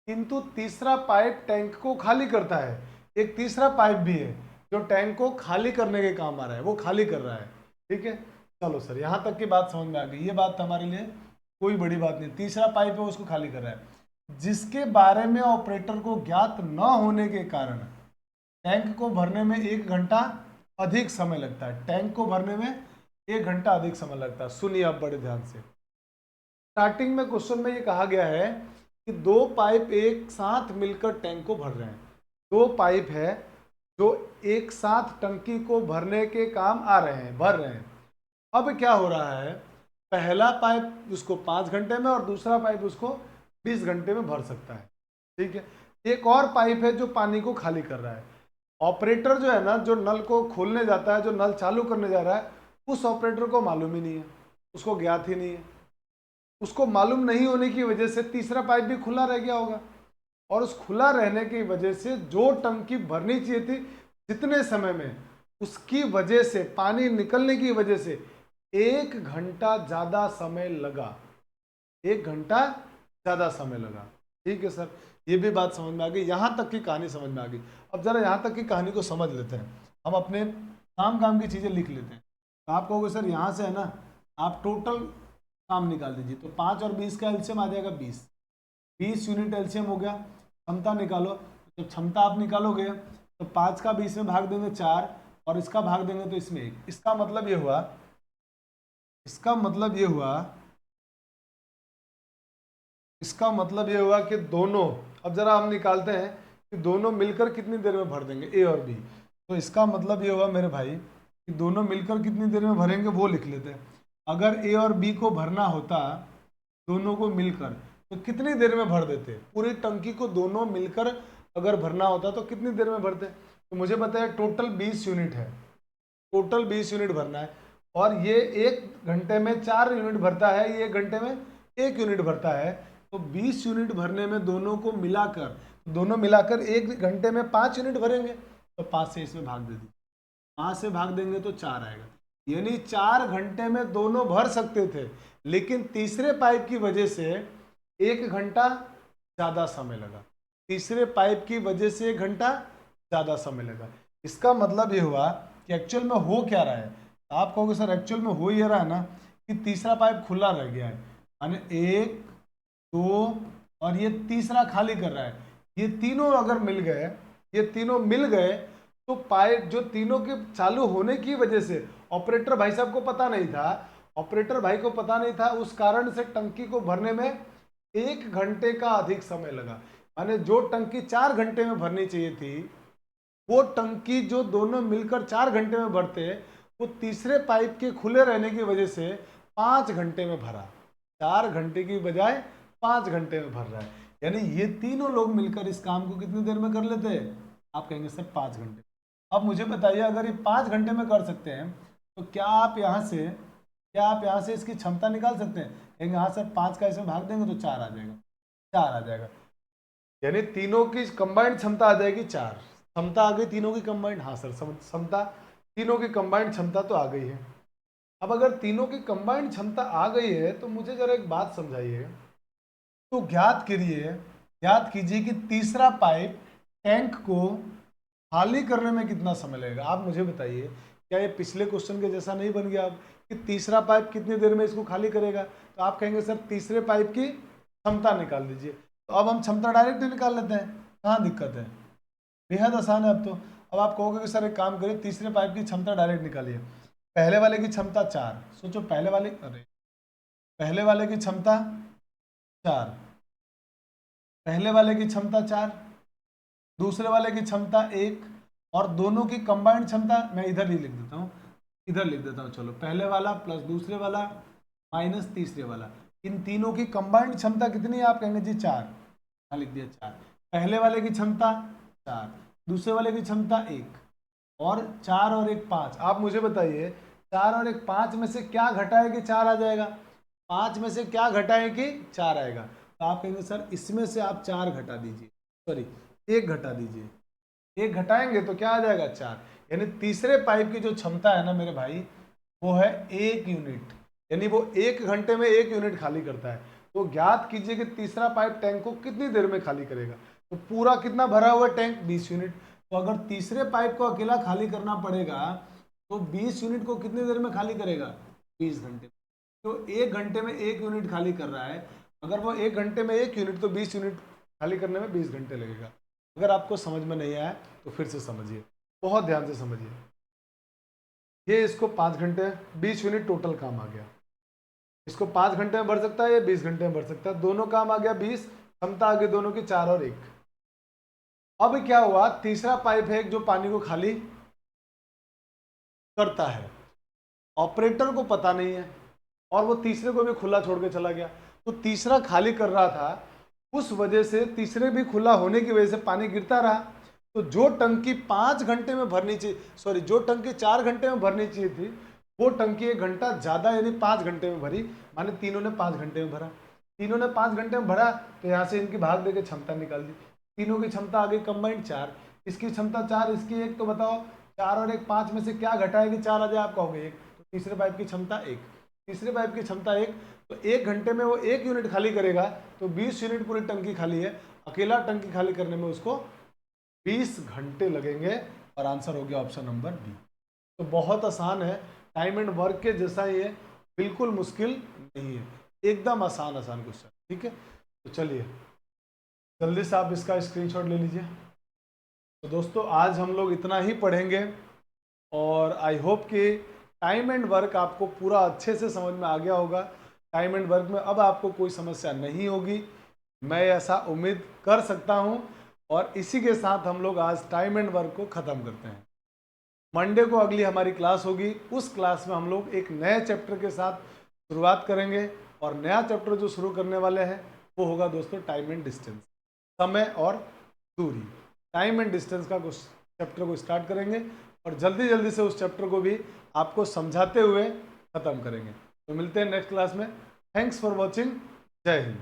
किंतु तीसरा पाइप टैंक को खाली करता है। एक तीसरा पाइप भी है जो टैंक को खाली करने के काम आ रहा है, वो खाली कर रहा है। ठीक है, चलो सर यहाँ तक की बात समझ में आ गई। ये बात हमारे लिए कोई बड़ी बात नहीं। तीसरा पाइप है उसको खाली कर रहा है, जिसके बारे में ऑपरेटर को ज्ञात न होने के कारण टैंक को भरने में 1 घंटा अधिक समय लगता है। टैंक को भरने में 1 घंटा अधिक समय लगता है। सुनिए आप बड़े ध्यान से। स्टार्टिंग में क्वेश्चन में ये कहा गया है कि दो पाइप एक साथ मिलकर टैंक को भर रहे हैं। दो पाइप है जो एक साथ टंकी को भरने के काम आ रहे हैं, भर रहे हैं। अब क्या हो रहा है, पहला पाइप उसको 5 घंटे में और दूसरा पाइप उसको 20 घंटे में भर सकता है। ठीक है, एक और पाइप है जो पानी को खाली कर रहा है। ऑपरेटर जो है ना, जो नल को खोलने जाता है, जो नल चालू करने जा रहा है, उस ऑपरेटर को मालूम ही नहीं है, उसको ज्ञात ही नहीं है। उसको मालूम नहीं होने की वजह से तीसरा पाइप भी खुला रह गया होगा, और उस खुला रहने की वजह से जो टंकी भरनी चाहिए थी जितने समय में, उसकी वजह से, पानी निकलने की वजह से 1 घंटा ज्यादा समय लगा। 1 घंटा ज्यादा समय लगा। ठीक है सर, ये भी बात समझ में आ गई। यहां तक की कहानी समझ में आ गई। अब जरा यहां तक की कहानी को समझ लेते हैं। हम अपने काम की चीजें लिख लेते हैं। तो आप कहोगे सर यहां से है ना, आप टोटल काम निकाल दीजिए। तो 5 और 20 का एलसीएम आ जाएगा 20। 20 यूनिट एलसीएम हो गया। क्षमता निकालो। जब क्षमता आप निकालोगे तो 5 का 20 में भाग देंगे 4, और इसका भाग देंगे तो इसमें 1। इसका मतलब ये हुआ, इसका मतलब ये हुआ कि दोनों, अब जरा हम निकालते हैं कि दोनों मिलकर कितनी देर में भर देंगे, ए और बी। तो इसका मतलब ये हुआ मेरे भाई कि दोनों मिलकर कितनी देर में भरेंगे वो लिख लेते हैं। अगर ए और बी को भरना होता दोनों को मिलकर तो कितनी देर में भर देते? पूरी टंकी को दोनों मिलकर अगर भरना होता तो कितनी देर में भरते? तो मुझे बताया टोटल 20 यूनिट है, टोटल 20 यूनिट भरना है। और ये 1 घंटे में 4 यूनिट भरता है, ये 1 घंटे में 1 यूनिट भरता है। तो 20 यूनिट भरने में दोनों को मिलाकर 1 घंटे में 5 यूनिट भरेंगे। तो 5 से इसमें भाग दे दी, 5 से भाग देंगे तो 4 आएगा। यानी 4 घंटे में दोनों भर सकते थे, लेकिन तीसरे पाइप की वजह से 1 घंटा ज्यादा समय लगा। तीसरे पाइप की वजह से 1 घंटा ज्यादा समय लगा। इसका मतलब ये हुआ कि एक्चुअल में हो क्या रहा है। आप कहोगे सर एक्चुअल में हो ये रहा है ना कि तीसरा पाइप खुला रह गया है, यानी 1 2 और ये तीसरा खाली कर रहा है। ये तीनों अगर मिल गए तो पाइप जो तीनों के चालू होने की वजह से ऑपरेटर भाई साहब को पता नहीं था, उस कारण से टंकी को भरने में 1 घंटे का अधिक समय लगा। माने जो टंकी 4 घंटे में भरनी चाहिए थी, वो टंकी जो दोनों मिलकर 4 घंटे में भरते, वो तीसरे पाइप के खुले रहने की वजह से 5 घंटे में भरा। 4 घंटे की बजाय 5 घंटे में भर रहा है। यानी ये तीनों लोग मिलकर इस काम को कितनी देर में कर लेते? आप कहेंगे सर 5 घंटे। अब मुझे बताइए, अगर ये 5 घंटे में कर सकते हैं तो क्या आप यहाँ से इसकी क्षमता निकाल सकते हैं? कहेंगे हाँ सर, 5 का इसमें भाग देंगे तो 4 आ जाएगा। यानी तीनों की कंबाइंड क्षमता आ जाएगी 4। क्षमता आ गई तीनों की कंबाइंड। हाँ सर, क्षमता तीनों की कंबाइंड क्षमता तो आ गई है। अब अगर तीनों की कंबाइंड क्षमता आ गई है तो मुझे जरा एक बात समझाइए। तो ज्ञात कीजिए कि तीसरा पाइप टैंक को खाली करने में कितना समय लगेगा। आप मुझे बताइए, क्या ये पिछले क्वेश्चन के जैसा नहीं बन गया अब कि तीसरा पाइप कितनी देर में इसको खाली करेगा? तो आप कहेंगे सर तीसरे पाइप की क्षमता निकाल दीजिए। तो अब हम क्षमता डायरेक्ट निकाल लेते हैं, कहाँ दिक्कत है? बेहद आसान है अब तो। अब आप कहोगे कि सर एक काम करिए, तीसरे पाइप की क्षमता डायरेक्ट निकालिए। पहले वाले की क्षमता 4, सोचो पहले वाले की क्षमता 4, पहले वाले की क्षमता 4, दूसरे वाले की क्षमता 1, और दोनों की कंबाइंड क्षमता मैं इधर ही लिख देता हूँ, इधर लिख देता हूँ। चलो, पहले वाला प्लस दूसरे वाला माइनस तीसरे वाला, इन तीनों की कंबाइंड क्षमता कितनी है? आप कहेंगे जी 4, हाँ लिख दिया 4। पहले वाले की क्षमता 4, दूसरे वाले की क्षमता 1, और 4 और 1 5। आप मुझे बताइए 4 और 1 5 में से क्या घटाए कि 4 आ जाएगा? 5 में से क्या घटाए कि 4 आएगा? तो आप कहेंगे सर इसमें से आप 4 घटा दीजिए, सॉरी 1 घटा दीजिए। 1 घटाएंगे तो क्या आ जाएगा? 4। यानी तीसरे पाइप की जो क्षमता है ना मेरे भाई, वो है 1 यूनिट, यानी वो 1 घंटे में 1 यूनिट खाली करता है। तो ज्ञात कीजिए कि तीसरा पाइप टैंक को कितनी देर में खाली करेगा। तो पूरा कितना भरा हुआ टैंक? 20 यूनिट। तो अगर तीसरे पाइप को अकेला खाली करना पड़ेगा तो 20 यूनिट को कितनी देर में खाली करेगा? 20 घंटे। तो 1 घंटे में 1 यूनिट खाली कर रहा है। अगर वो 1 घंटे में 1 यूनिट, तो 20 यूनिट खाली करने में 20 घंटे लगेगा। अगर आपको समझ में नहीं आया तो फिर से समझिए, बहुत ध्यान से समझिए। ये इसको 5 घंटे 20 यूनिट टोटल काम आ गया। इसको 5 घंटे में भर सकता है, ये 20 घंटे में भर सकता है। दोनों काम आ गया 20, क्षमता आ गई दोनों की 4 और 1। अब क्या हुआ? तीसरा पाइप है जो पानी को खाली करता है, ऑपरेटर को पता नहीं है और वो तीसरे को भी खुला छोड़ के चला गया। तो तीसरा खाली कर रहा था, उस वजह से तीसरे भी खुला होने की वजह से पानी गिरता रहा। तो जो टंकी 5 घंटे में भरनी चाहिए, सॉरी जो टंकी 4 घंटे में भरनी चाहिए थी, वो टंकी 1 घंटा ज्यादा यानी 5 घंटे में भरी। माने तीनों ने 5 घंटे में भरा, तीनों ने 5 घंटे में भरा। तो यहाँ से इनकी भाग देके क्षमता निकाल दी। तीनों की क्षमता आ गई कंबाइंड 4, इसकी क्षमता 4, इसकी 1। तो बताओ 4 और 1 5 में से क्या घटाएगी 4 आ जाए? आप कहोगे 1। तो तीसरे पाइप की क्षमता 1, तीसरे पाइप की क्षमता 1। तो 1 घंटे में वो 1 यूनिट खाली करेगा, तो 20 यूनिट पूरी टंकी खाली है। अकेला टंकी खाली करने में उसको 20 घंटे लगेंगे। और आंसर हो गया ऑप्शन नंबर बी। तो बहुत आसान है, टाइम एंड वर्क के जैसा ही है, बिल्कुल मुश्किल नहीं है, एकदम आसान आसान क्वेश्चन। ठीक है, तो चलिए जल्दी से आप इसका स्क्रीनशॉट ले लीजिए। तो दोस्तों आज हम लोग इतना ही पढ़ेंगे और आई होप कि टाइम एंड वर्क आपको पूरा अच्छे से समझ में आ गया होगा। टाइम एंड वर्क में अब आपको कोई समस्या नहीं होगी, मैं ऐसा उम्मीद कर सकता हूं। और इसी के साथ हम लोग आज टाइम एंड वर्क को ख़त्म करते हैं। मंडे को अगली हमारी क्लास होगी, उस क्लास में हम लोग एक नए चैप्टर के साथ शुरुआत करेंगे। और नया चैप्टर जो शुरू करने वाले हैं वो होगा दोस्तों टाइम एंड डिस्टेंस, समय और दूरी। टाइम एंड डिस्टेंस का कुछ चैप्टर को स्टार्ट करेंगे और जल्दी जल्दी से उस चैप्टर को भी आपको समझाते हुए ख़त्म करेंगे। तो मिलते हैं नेक्स्ट क्लास में। Thanks for watching. जय हिंद।